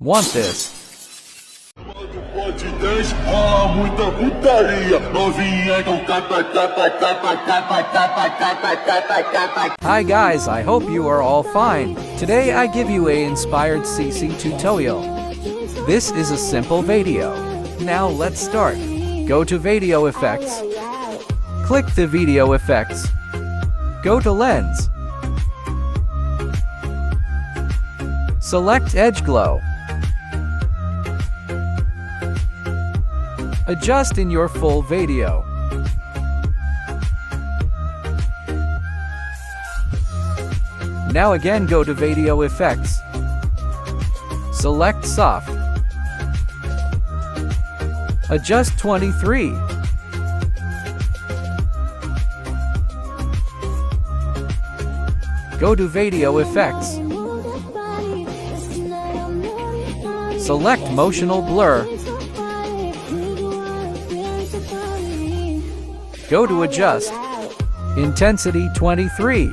Want this? Podcast, muita putaria. Novinha com capa. Hi guys, I hope you are all fine. Today I give you a inspired CC tutorial. This is a simple video. Now let's start. Go to Video Effects. Click the Video Effects. Go to Lens. Select Edge Glow. Adjust in your full video. Now again go to Video Effects. Select Soft. Adjust 23. Go to Video Effects. Select Motional Blur. Go to Adjust. Intensity 23.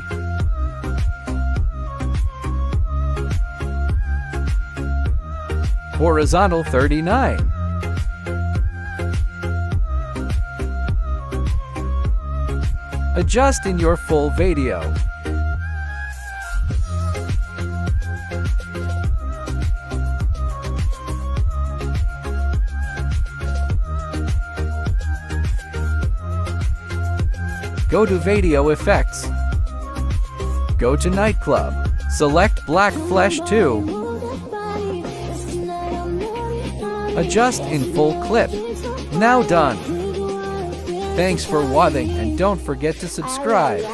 Horizontal 39. Adjust in your full video. Go to Video Effects. Go to Nightclub. Select Black Flesh 2. Adjust in full clip. Now done. Thanks for watching and don't forget to subscribe.